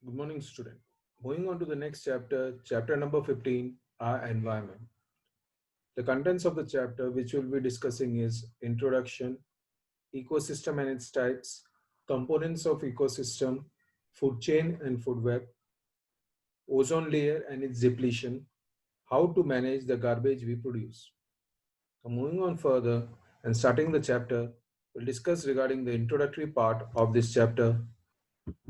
Good morning, student. Moving on to the next chapter, chapter number 15, our environment. The contents of the chapter which we'll be discussing is introduction, ecosystem and its types, components of ecosystem, food chain and food web, ozone layer and its depletion, how to manage the garbage we produce. So moving on further and starting the chapter, we'll discuss regarding the introductory part of this chapter,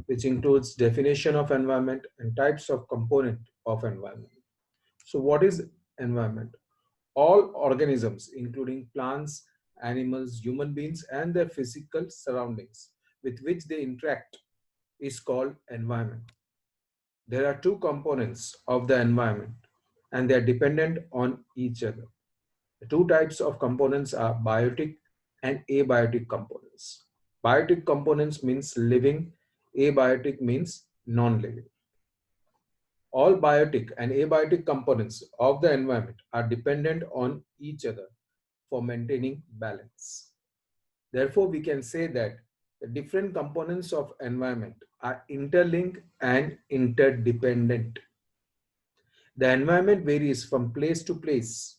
which includes definition of environment and types of component of environment. So what is environment? All organisms, including plants, animals, human beings, and their physical surroundings with which they interact, is called environment. There are two components of the environment, and they are dependent on each other. The two types of components are biotic and abiotic components. Biotic components means living, abiotic means non-living. All biotic and abiotic components of the environment are dependent on each other for maintaining balance. Therefore, we can say that the different components of environment are interlinked and interdependent. The environment varies from place to place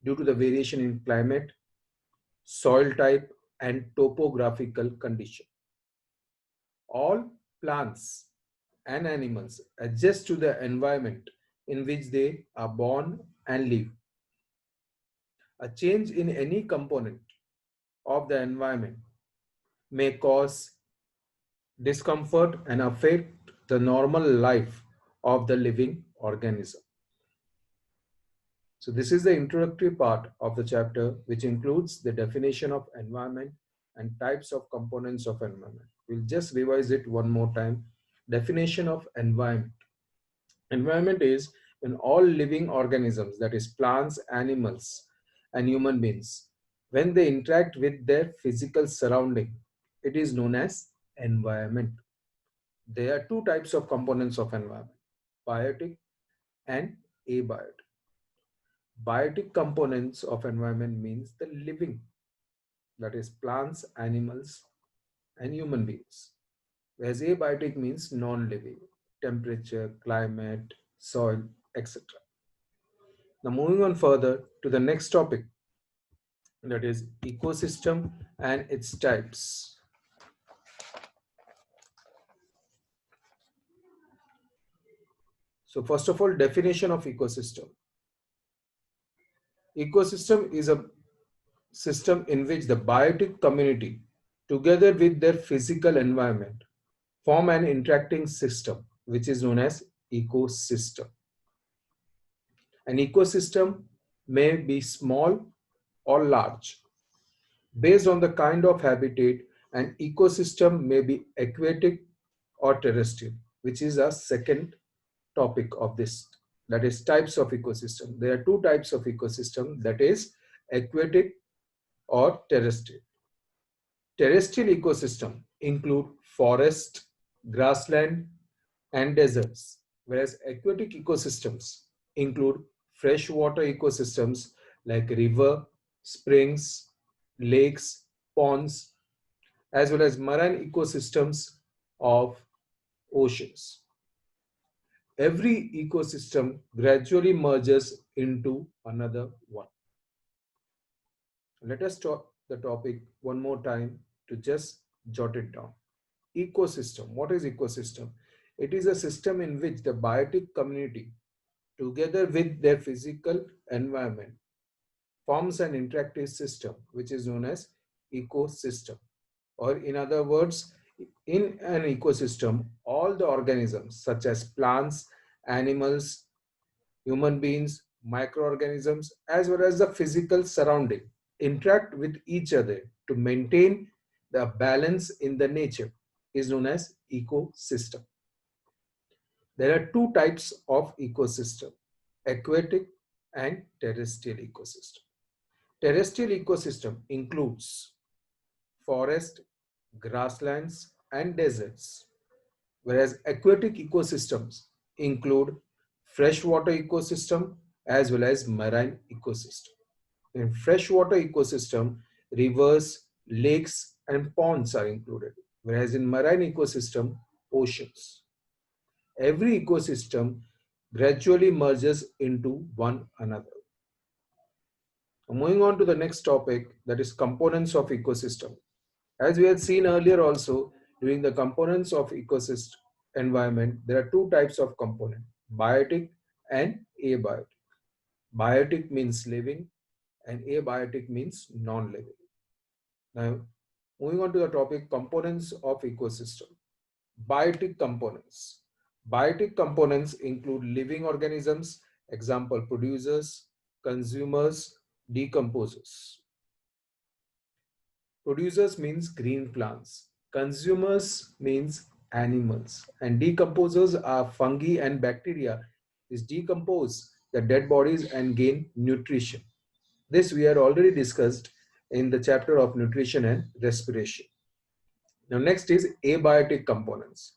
due to the variation in climate, soil type, and topographical condition. All plants and animals adjust to the environment in which they are born and live. A change in any component of the environment may cause discomfort and affect the normal life of the living organism. So this is the introductory part of the chapter, which includes the definition of environment and types of components of environment. We'll just revise it one more time. Definition of environment. Environment is when all living organisms, that is plants, animals, and human beings, when they interact with their physical surrounding, it is known as environment. There are two types of components of environment, biotic and abiotic. Biotic components of environment means the living, that is plants, animals, and human beings. Whereas abiotic means non-living, temperature, climate, soil, etc. Now moving on further to the next topic, that is ecosystem and its types. So first of all, definition of ecosystem. Ecosystem is a system in which the biotic community, together with their physical environment, form an interacting system, which is known as ecosystem. An ecosystem may be small or large. Based on the kind of habitat, an ecosystem may be aquatic or terrestrial, which is a second topic of this, that is types of ecosystem. There are two types of ecosystem, that is aquatic or terrestrial. Terrestrial ecosystem include forest, grassland, and deserts, whereas aquatic ecosystems include freshwater ecosystems like river, springs, lakes, ponds, as well as marine ecosystems of oceans. Every ecosystem gradually merges into another one. Let us talk the topic one more time to just jot it down. Ecosystem. What is ecosystem? It is a system in which the biotic community, together with their physical environment, forms an interactive system which is known as ecosystem. Or in other words, in an ecosystem, all the organisms such as plants, animals, human beings, microorganisms, as well as the physical surrounding interact with each other to maintain the balance in the nature is known as ecosystem. There are two types of ecosystem, aquatic and terrestrial ecosystem. Terrestrial ecosystem includes forest, grasslands, and deserts, whereas aquatic ecosystems include freshwater ecosystem as well as marine ecosystem. In freshwater ecosystem, rivers, lakes, and ponds are included, whereas in marine ecosystem, oceans. every ecosystem gradually merges into one another. Moving on to the next topic, that is components of ecosystem. As we had seen earlier also, during the components of ecosystem environment, there are two types of component, biotic and abiotic. Biotic means living and abiotic means non-living. Now, moving on to the topic, components of ecosystem. Biotic components. Biotic components include living organisms, example producers, consumers, decomposers. Producers means green plants. Consumers means animals. And decomposers are fungi and bacteria which decompose the dead bodies and gain nutrition. This we had already discussed in the chapter of nutrition and respiration. Now next is abiotic components.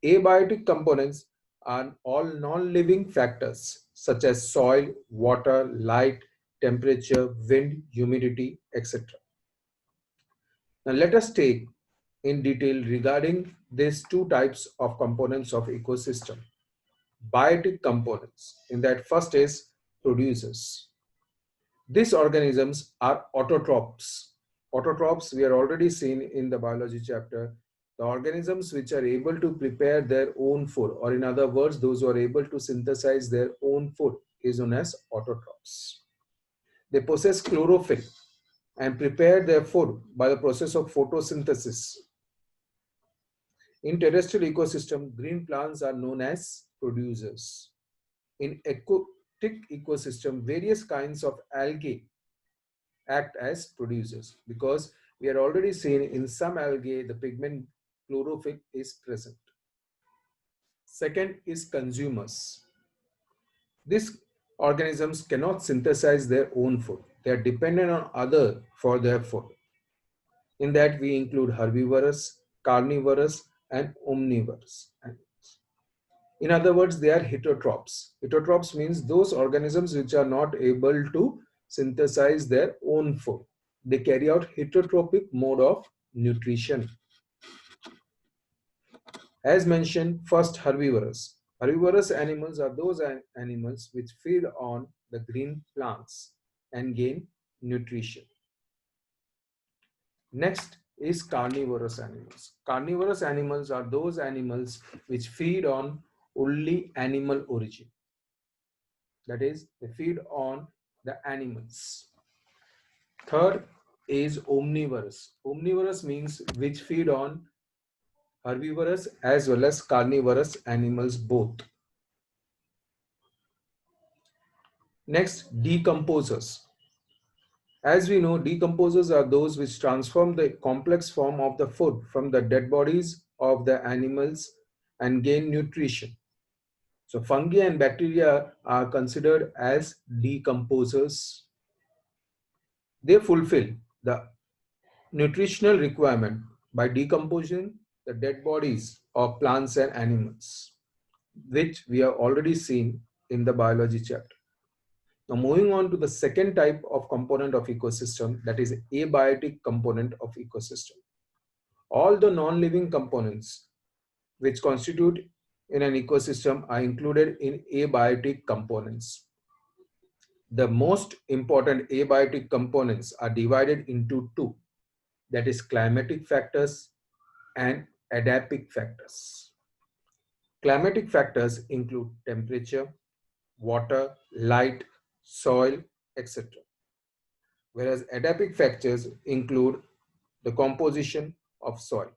Abiotic components are all non-living factors such as soil, water, light, temperature, wind, humidity, etc. Now let us take in detail regarding these two types of components of ecosystem. Biotic components, in that first is producers. These organisms are autotrophs. Autotrophs we are already seen in the biology chapter. The organisms which are able to prepare their own food, or in other words, those who are able to synthesize their own food is known as autotrophs. They possess chlorophyll and prepare their food by the process of photosynthesis. In terrestrial ecosystem, green plants are known as producers. In aquatic ecosystem, various kinds of algae act as producers because we are already seen in some algae the pigment chlorophyll is present. Second is consumers. These organisms cannot synthesize their own food. They are dependent on other for their food. In that we include herbivorous, carnivorous, and omnivorous animals. In other words, they are heterotrophs. Heterotrophs means those organisms which are not able to synthesize their own food. They carry out heterotrophic mode of nutrition. As mentioned, first herbivorous. Herbivorous animals are those animals which feed on the green plants and gain nutrition. Next is carnivorous animals. Carnivorous animals are those animals which feed on only animal origin. That is, they feed on the animals. Third is omnivorous. Omnivorous means which feed on herbivorous as well as carnivorous animals both. Next, decomposers. As we know, decomposers are those which transform the complex form of the food from the dead bodies of the animals and gain nutrition. So fungi and bacteria are considered as decomposers. They fulfill the nutritional requirement by decomposing the dead bodies of plants and animals, which we have already seen in the biology chapter. Now moving on to the second type of component of ecosystem, that is abiotic component of ecosystem. All the non-living components which constitute in an ecosystem are included in abiotic components. The most important abiotic components are divided into two, that is climatic factors and adaptive factors. Climatic factors include temperature, water, light, soil, etc. Whereas adaptive factors include the composition of soil.